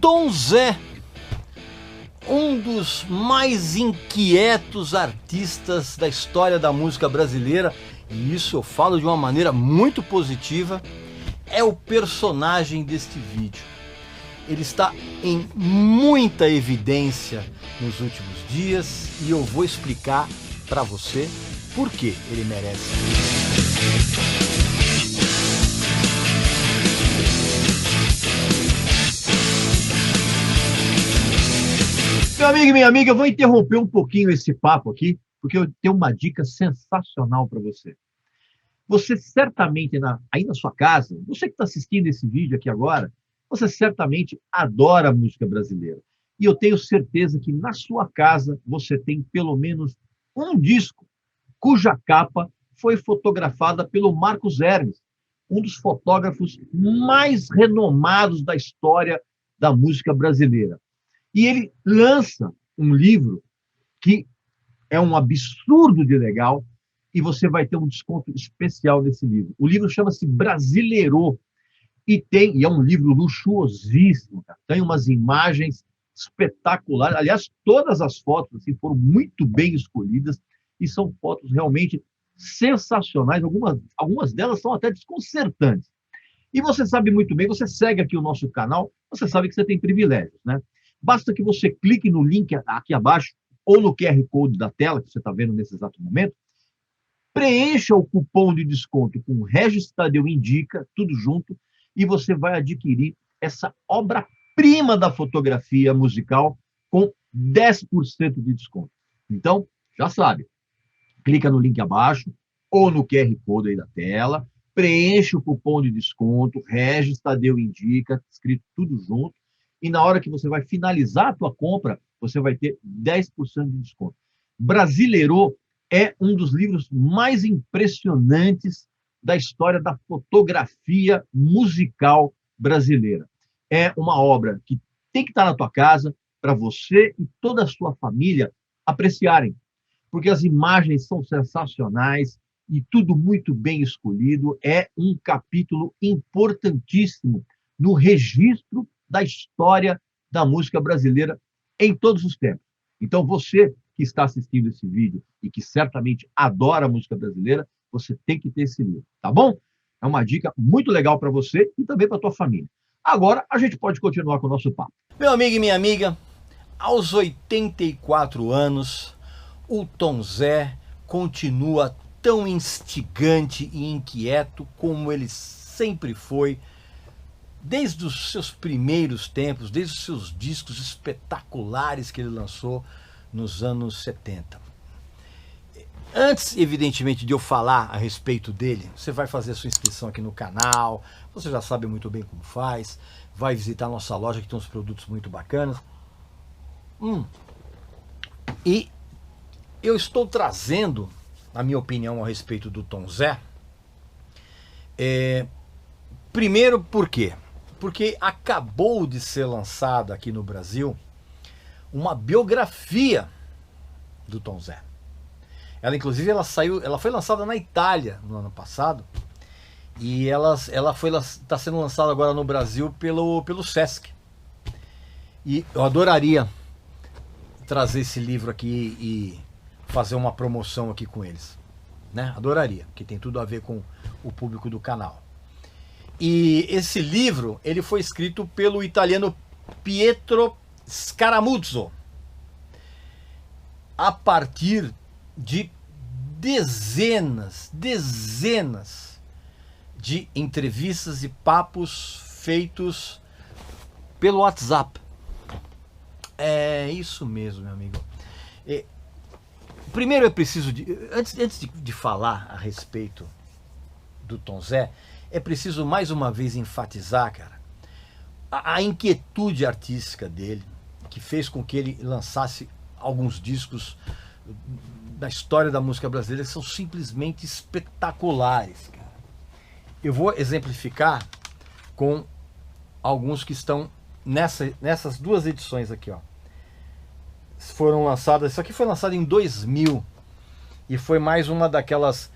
Tom Zé, um dos mais inquietos artistas da história da música brasileira, e isso eu falo de uma maneira muito positiva, é o personagem deste vídeo. Ele está em muita evidência nos últimos dias e eu vou explicar para você por que ele merece. Meu amigo e minha amiga, eu vou interromper um pouquinho esse papo aqui, porque eu tenho uma dica sensacional para você. Você certamente, aí na sua casa, você que está assistindo esse vídeo aqui agora, você certamente adora a música brasileira. E eu tenho certeza que na sua casa você tem pelo menos um disco cuja capa foi fotografada pelo Marcos Hermes, um dos fotógrafos mais renomados da história da música brasileira. E ele lança um livro que é um absurdo de legal e você vai ter um desconto especial nesse livro. O livro chama-se Brasileirô e é um livro luxuosíssimo, cara. Tem umas imagens espetaculares. Aliás, todas as fotos assim, foram muito bem escolhidas e são fotos realmente sensacionais. Algumas delas são até desconcertantes. E você sabe muito bem, você segue aqui o nosso canal, você sabe que você tem privilégios, né? Basta que você clique no link aqui abaixo ou no QR Code da tela, que você está vendo nesse exato momento, preencha o cupom de desconto com Regis Tadeu Indica, tudo junto, e você vai adquirir essa obra-prima da fotografia musical com 10% de desconto. Então, já sabe, clica no link abaixo ou no QR Code aí da tela, preenche o cupom de desconto, Regis Tadeu Indica, escrito tudo junto, e na hora que você vai finalizar a tua compra, você vai ter 10% de desconto. Brasileirô é um dos livros mais impressionantes da história da fotografia musical brasileira. É uma obra que tem que estar na tua casa para você e toda a sua família apreciarem, porque as imagens são sensacionais e tudo muito bem escolhido. É um capítulo importantíssimo no registro da história da música brasileira em todos os tempos. Então, você que está assistindo esse vídeo e que certamente adora a música brasileira, você tem que ter esse livro, tá bom? É uma dica muito legal para você e também para a tua família. Agora, a gente pode continuar com o nosso papo. Meu amigo e minha amiga, aos 84 anos, o Tom Zé continua tão instigante e inquieto como ele sempre foi, desde os seus primeiros tempos, desde os seus discos espetaculares que ele lançou nos anos 70. Antes, evidentemente, de eu falar a respeito dele, você vai fazer a sua inscrição aqui no canal, você já sabe muito bem como faz, vai visitar a nossa loja que tem uns produtos muito bacanas. E eu estou trazendo a minha opinião a respeito do Tom Zé. Primeiro, por quê? Porque acabou de ser lançada aqui no Brasil uma biografia do Tom Zé. Ela, inclusive, ela foi lançada na Itália no ano passado e ela está sendo lançada agora no Brasil pelo Sesc. E eu adoraria trazer esse livro aqui e fazer uma promoção aqui com eles, né? Adoraria, porque tem tudo a ver com o público do canal. E esse livro, ele foi escrito pelo italiano Pietro Scaramuzzo, a partir de dezenas de entrevistas e papos feitos pelo WhatsApp. É isso mesmo, meu amigo. Primeiro eu preciso antes de falar a respeito do Tom Zé, é preciso mais uma vez enfatizar, cara, a inquietude artística dele, que fez com que ele lançasse alguns discos da história da música brasileira que são simplesmente espetaculares, cara. Eu vou exemplificar com alguns que estão nessas duas edições aqui, ó. Foram lançadas, isso aqui foi lançado em 2000 e foi mais uma daquelas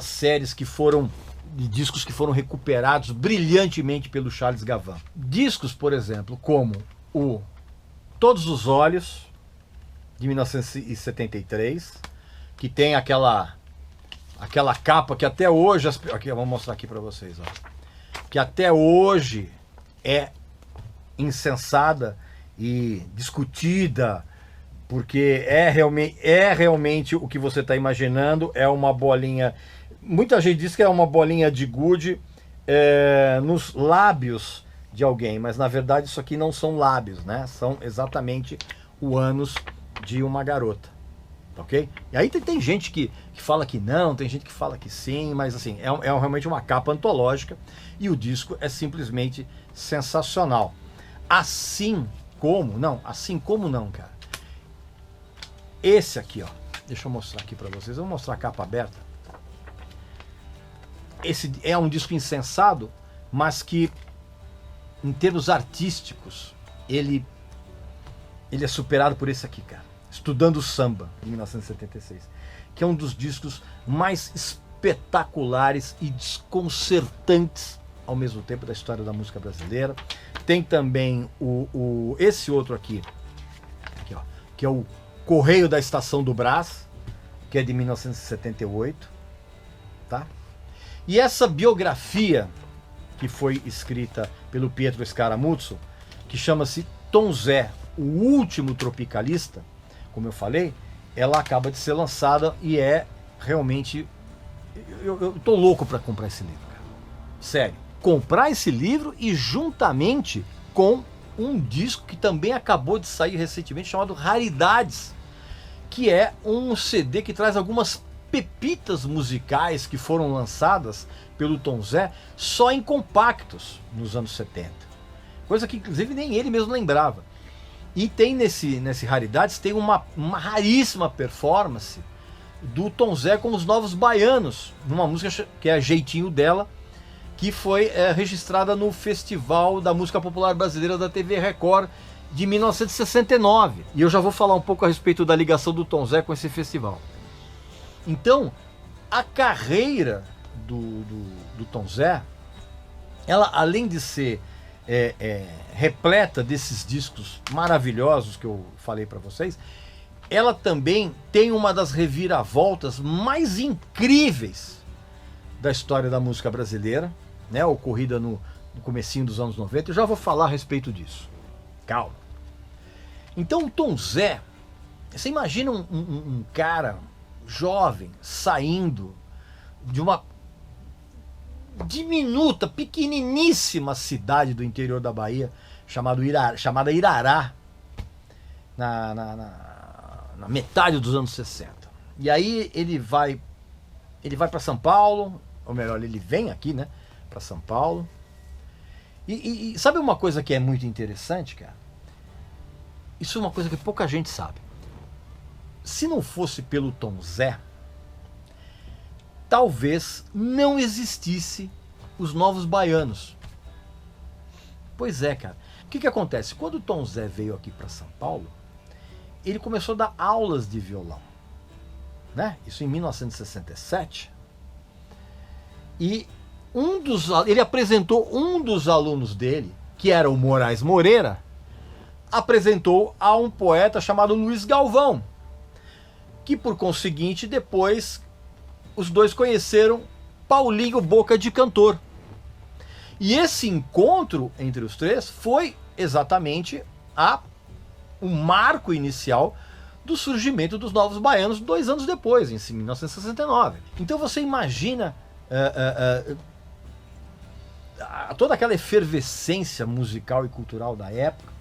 séries que foram de discos que foram recuperados brilhantemente pelo Charles Gavan. Discos, por exemplo, como o Todos os Olhos, de 1973, que tem aquela capa que até hoje, aqui, eu vou mostrar aqui para vocês, ó, que até hoje é incensada e discutida, porque é realmente o que você está imaginando, é uma bolinha. Muita gente diz que é uma bolinha de gude nos lábios de alguém, mas na verdade isso aqui não são lábios, né? São exatamente o ânus de uma garota, ok? E aí tem gente que fala que não, tem gente que fala que sim, mas assim, é realmente uma capa antológica e o disco é simplesmente sensacional. Assim como não, cara. Esse aqui, ó, deixa eu mostrar aqui pra vocês, eu vou mostrar a capa aberta. Esse é um disco insensado, mas que em termos artísticos ele é superado por esse aqui, cara. Estudando Samba, de 1976, que é um dos discos mais espetaculares e desconcertantes ao mesmo tempo da história da música brasileira. Tem também esse outro aqui ó, que é o Correio da Estação do Brás, que é de 1978, tá? E essa biografia que foi escrita pelo Pietro Scaramuzzo, que chama-se Tom Zé, o último tropicalista, como eu falei, ela acaba de ser lançada e é realmente... Eu tô louco para comprar esse livro, cara. Sério. Comprar esse livro e juntamente com um disco que também acabou de sair recentemente, chamado Raridades, que é um CD que traz algumas pepitas musicais que foram lançadas pelo Tom Zé só em compactos nos anos 70. Coisa que inclusive nem ele mesmo lembrava. E tem nesse Raridades, tem uma raríssima performance do Tom Zé com os Novos Baianos, numa música que é Jeitinho Dela, que foi registrada no Festival da Música Popular Brasileira da TV Record de 1969. E eu já vou falar um pouco a respeito da ligação do Tom Zé com esse festival. Então, a carreira do Tom Zé, ela, além de ser repleta desses discos maravilhosos que eu falei para vocês, ela também tem uma das reviravoltas mais incríveis da história da música brasileira, né, ocorrida no comecinho dos anos 90. Eu já vou falar a respeito disso. Calma. Então o Tom Zé, você imagina um cara jovem saindo de uma diminuta, pequeniníssima cidade do interior da Bahia chamada Irará, na metade dos anos 60. E aí ele vai para São Paulo, ou melhor, ele vem aqui, né, para São Paulo. E sabe uma coisa que é muito interessante, cara? Isso é uma coisa que pouca gente sabe. Se não fosse pelo Tom Zé, talvez não existisse os Novos Baianos. Pois é, cara. O que acontece? Quando o Tom Zé veio aqui para São Paulo, ele começou a dar aulas de violão, né? Isso em 1967. E ele apresentou um dos alunos dele, que era o Moraes Moreira, apresentou a um poeta chamado Luiz Galvão, que por conseguinte depois os dois conheceram Paulinho Boca de Cantor. E esse encontro entre os três foi exatamente o marco inicial do surgimento dos Novos Baianos 2 anos depois, em 1969. Então você imagina toda aquela efervescência musical e cultural da época,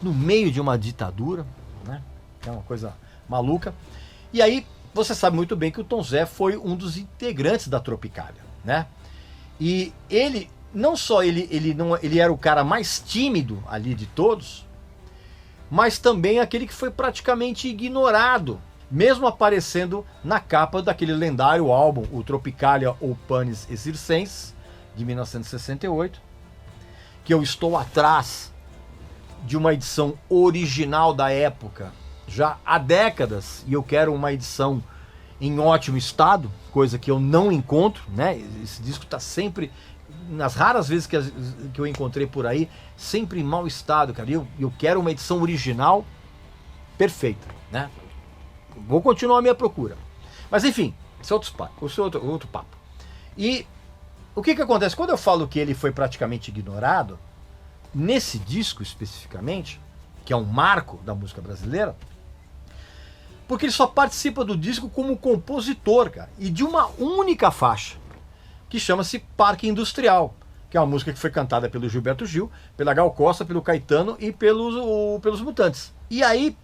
no meio de uma ditadura, né? É uma coisa maluca. E aí você sabe muito bem que o Tom Zé foi um dos integrantes da Tropicália, né? E ele, não só ele era o cara mais tímido ali de todos, mas também aquele que foi praticamente ignorado, mesmo aparecendo na capa daquele lendário álbum, o Tropicália ou Panis e Circenses, de 1968, que eu estou atrás de uma edição original da época, já há décadas, e eu quero uma edição em ótimo estado, coisa que eu não encontro, né? Esse disco está sempre, nas raras vezes que eu encontrei por aí, sempre em mau estado, cara. Eu quero uma edição original perfeita, né? Vou continuar a minha procura. Mas enfim, esse é outro papo. E o que acontece? Quando eu falo que ele foi praticamente ignorado, nesse disco especificamente, que é um marco da música brasileira, porque ele só participa do disco como compositor, cara, e de uma única faixa, que chama-se Parque Industrial, que é uma música que foi cantada pelo Gilberto Gil, pela Gal Costa, pelo Caetano e pelos Mutantes. E aí,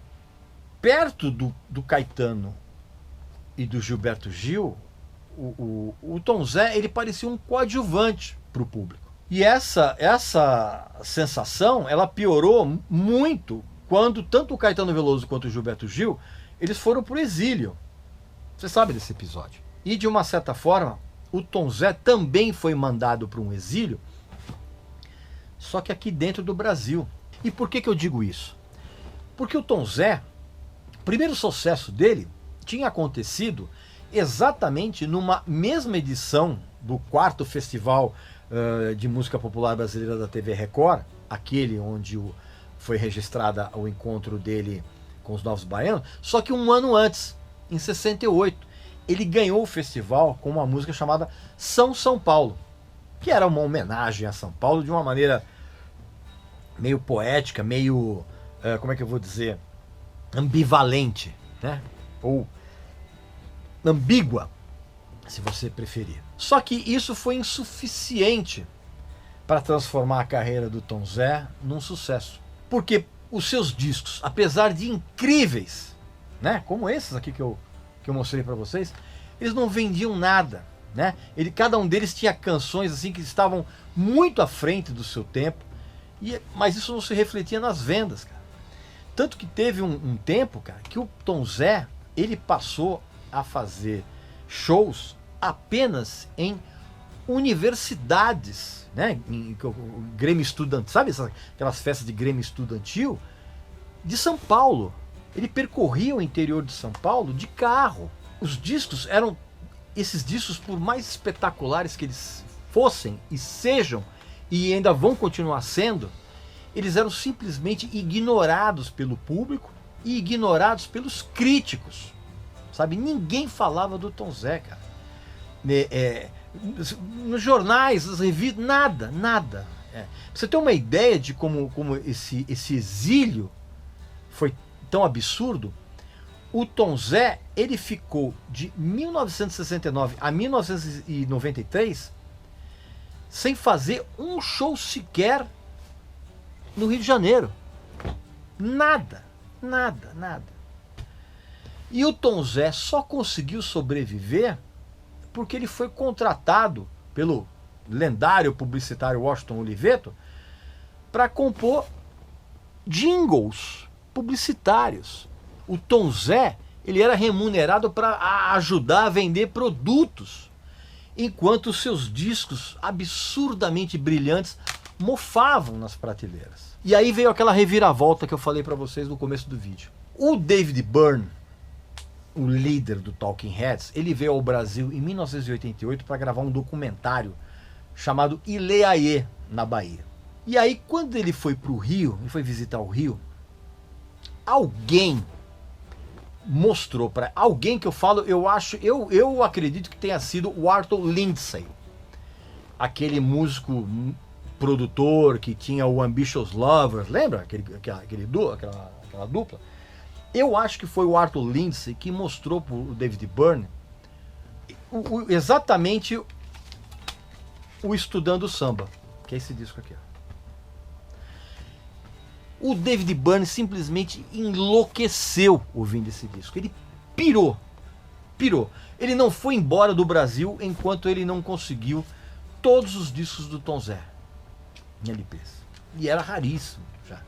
perto do Caetano e do Gilberto Gil, o Tom Zé, ele parecia um coadjuvante para o público. E essa sensação, ela piorou muito quando tanto o Caetano Veloso quanto o Gilberto Gil, eles foram para o exílio. Você sabe desse episódio. E de uma certa forma, o Tom Zé também foi mandado para um exílio, só que aqui dentro do Brasil. E por que eu digo isso? Porque o Tom Zé, o primeiro sucesso dele tinha acontecido exatamente numa mesma edição do 4º Festival de Música Popular Brasileira da TV Record, aquele onde foi registrada o encontro dele com os Novos Baianos, só que um ano antes, em 68, ele ganhou o festival com uma música chamada São Paulo, que era uma homenagem a São Paulo de uma maneira meio poética, meio, como é que eu vou dizer, ambivalente, né? Ou ambígua, se você preferir. Só que isso foi insuficiente para transformar a carreira do Tom Zé num sucesso. Porque os seus discos, apesar de incríveis, né, como esses aqui que eu mostrei para vocês, eles não vendiam nada, né? Cada um deles tinha canções assim que estavam muito à frente do seu tempo, mas isso não se refletia nas vendas, cara. Tanto que teve um tempo, cara, que o Tom Zé, ele passou a fazer shows apenas em universidades, né? Em Grêmio Estudantil, sabe aquelas festas de Grêmio Estudantil de São Paulo. Ele percorria o interior de São Paulo de carro. Os discos eram, esses discos, por mais espetaculares que eles fossem e sejam, e ainda vão continuar sendo, eles eram simplesmente ignorados pelo público e ignorados pelos críticos. Sabe? Ninguém falava do Tom Zé, cara. Nos jornais, nas revistas, nada. Pra você ter uma ideia de como esse exílio foi tão absurdo, o Tom Zé, ele ficou de 1969 a 1993 sem fazer um show sequer no Rio de Janeiro. Nada. E o Tom Zé só conseguiu sobreviver porque ele foi contratado pelo lendário publicitário Washington Oliveto para compor jingles publicitários. O Tom Zé, ele era remunerado para ajudar a vender produtos, enquanto os seus discos absurdamente brilhantes mofavam nas prateleiras. E aí veio aquela reviravolta que eu falei para vocês no começo do vídeo. O David Byrne, o líder do Talking Heads, ele veio ao Brasil em 1988 para gravar um documentário chamado Ileaê, na Bahia. E aí, quando ele foi para o Rio, ele foi visitar o Rio, alguém mostrou para alguém, que eu falo, eu acredito que tenha sido o Arthur Lindsay, aquele músico produtor que tinha o Ambitious Lovers, lembra aquela dupla? Eu acho que foi o Arthur Lindsay que mostrou para o David Byrne exatamente o Estudando Samba, que é esse disco aqui. O David Byrne simplesmente enlouqueceu ouvindo esse disco. Ele pirou. Ele não foi embora do Brasil enquanto ele não conseguiu todos os discos do Tom Zé em LPs. E era raríssimo já,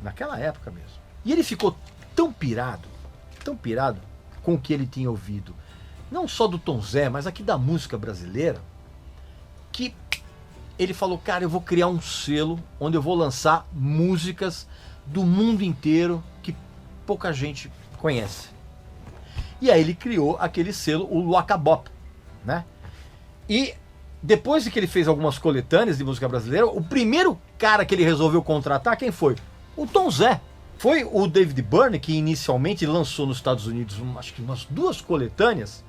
naquela época mesmo. E ele ficou tão pirado com o que ele tinha ouvido, não só do Tom Zé, mas aqui da música brasileira, que ele falou, cara, eu vou criar um selo onde eu vou lançar músicas do mundo inteiro que pouca gente conhece. E aí ele criou aquele selo, o Luacabop, né? E depois de que ele fez algumas coletâneas de música brasileira, o primeiro cara que ele resolveu contratar, quem foi? O Tom Zé. Foi o David Byrne que inicialmente lançou nos Estados Unidos, acho que umas 2 coletâneas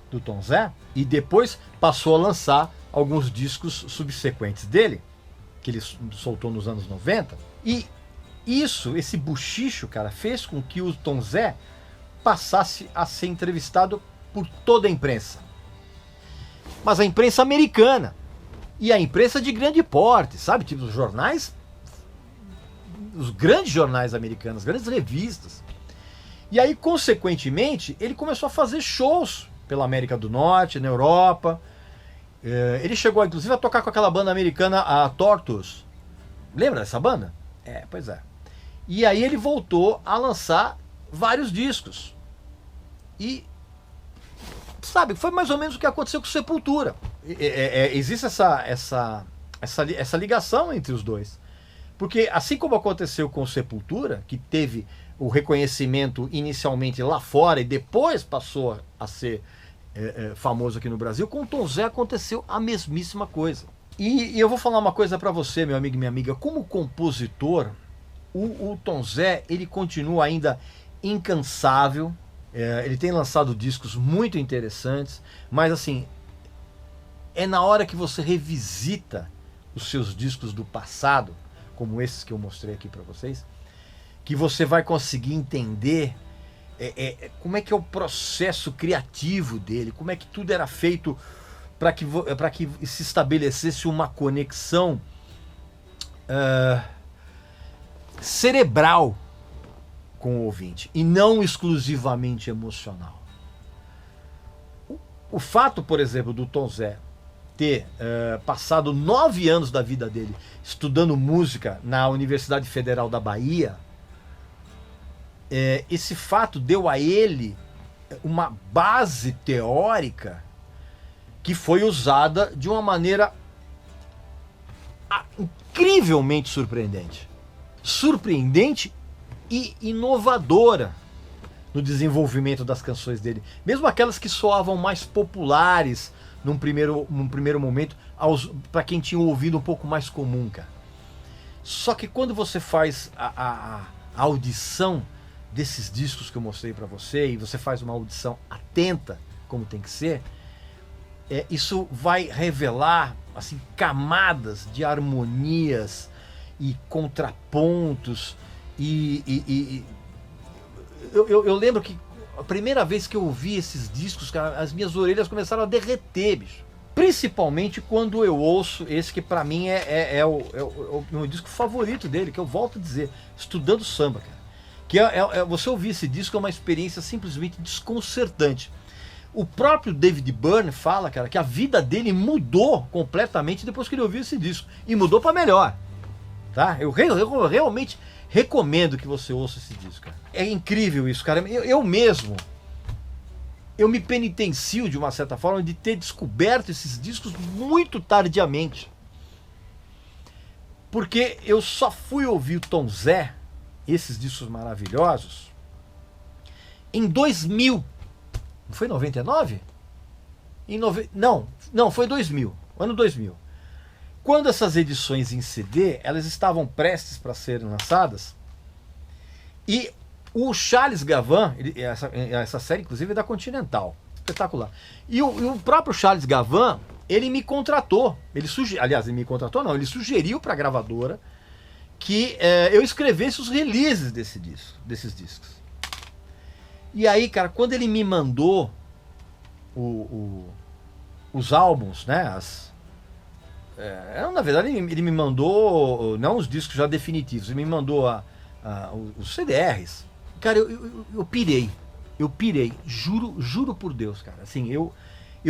do Tom Zé, e depois passou a lançar alguns discos subsequentes dele, que ele soltou nos anos 90. E esse buchicho, cara, fez com que o Tom Zé passasse a ser entrevistado por toda a imprensa. Mas a imprensa americana. E a imprensa de grande porte, sabe? Tipo os jornais, os grandes jornais americanos, grandes revistas. E aí, consequentemente, ele começou a fazer shows pela América do Norte, na Europa. Ele chegou, inclusive, a tocar com aquela banda americana, a Tortoise. Lembra dessa banda? Pois é. E aí ele voltou a lançar vários discos. E, sabe, foi mais ou menos o que aconteceu com Sepultura. Existe essa ligação entre os dois. Porque assim como aconteceu com Sepultura, que teve o reconhecimento inicialmente lá fora e depois passou a ser famoso aqui no Brasil, com o Tom Zé aconteceu a mesmíssima coisa. E eu vou falar uma coisa para você, meu amigo e minha amiga. Como compositor, o Tom Zé, ele continua ainda incansável. Ele tem lançado discos muito interessantes, mas assim, é na hora que você revisita os seus discos do passado, como esses que eu mostrei aqui para vocês, que você vai conseguir entender como é que é o processo criativo dele, como é que tudo era feito para que se estabelecesse uma conexão cerebral com o ouvinte e não exclusivamente emocional. O fato, por exemplo, do Tom Zé ter passado 9 anos da vida dele estudando música na Universidade Federal da Bahia, esse fato deu a ele uma base teórica que foi usada de uma maneira incrivelmente surpreendente. Surpreendente e inovadora no desenvolvimento das canções dele. Mesmo aquelas que soavam mais populares num primeiro momento, para quem tinha um ouvido um pouco mais comum, cara. Só que quando você faz a audição desses discos que eu mostrei para você, e você faz uma audição atenta, como tem que ser, isso vai revelar assim, camadas de harmonias e contrapontos. Eu lembro que a primeira vez que eu ouvi esses discos, cara, as minhas orelhas começaram a derreter, bicho. Principalmente quando eu ouço esse que pra mim é o meu disco favorito dele, que eu volto a dizer, Estudando Samba, cara. Que você ouvir esse disco é uma experiência simplesmente desconcertante. O próprio David Byrne fala, cara, que a vida dele mudou completamente depois que ele ouviu esse disco. E mudou pra melhor. Tá? Eu realmente recomendo que você ouça esse disco, cara. É incrível isso, cara. Eu mesmo, eu me penitencio de uma certa forma de ter descoberto esses discos muito tardiamente. Porque eu só fui ouvir o Tom Zé, esses discos maravilhosos, em 2000. Não foi 99? Não, foi 2000, ano 2000. Quando essas edições em CD, elas estavam prestes para serem lançadas, e o Charles Gavan, essa série inclusive é da Continental, espetacular, e o próprio Charles Gavan, ele me contratou, ele sugeriu para a gravadora que eu escrevesse os releases desses discos. E aí, cara, quando ele me mandou os álbuns, né, na verdade ele me mandou não os discos já definitivos, ele me mandou os CDRs. Cara, eu pirei, juro por Deus, cara. Assim, eu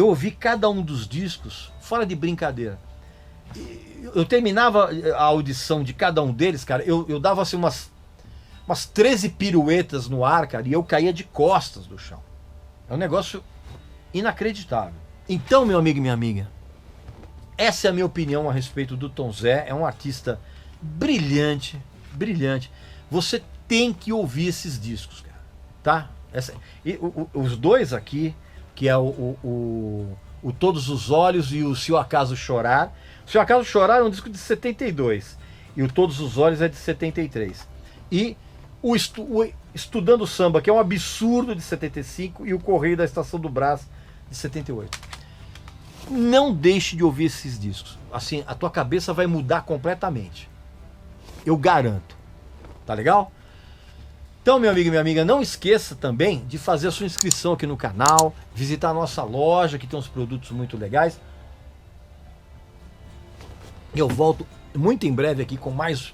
ouvi cada um dos discos fora de brincadeira. Eu terminava a audição de cada um deles, cara, eu dava assim umas 13 piruetas no ar, cara, e eu caía de costas do chão. É um negócio inacreditável. Então, meu amigo e minha amiga, essa é a minha opinião a respeito do Tom Zé. É um artista brilhante, brilhante. Você tem que ouvir esses discos, cara, tá? Os dois aqui, que é o Todos os Olhos e o Se o Acaso Chorar. O Se o Acaso Chorar é um disco de 72 e o Todos os Olhos é de 73. E o Estudando Samba, que é um absurdo, de 75, e o Correio da Estação do Brás, de 78. Não deixe de ouvir esses discos. Assim, a tua cabeça vai mudar completamente. Eu garanto. Tá legal? Então, meu amigo e minha amiga, não esqueça também de fazer a sua inscrição aqui no canal, visitar a nossa loja, que tem uns produtos muito legais. Eu volto muito em breve aqui com mais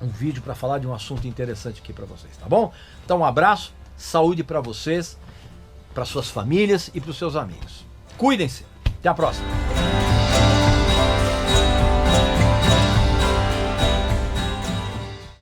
um vídeo para falar de um assunto interessante aqui para vocês, tá bom? Então, um abraço, saúde para vocês, para suas famílias e para os seus amigos. Cuidem-se. Até a próxima.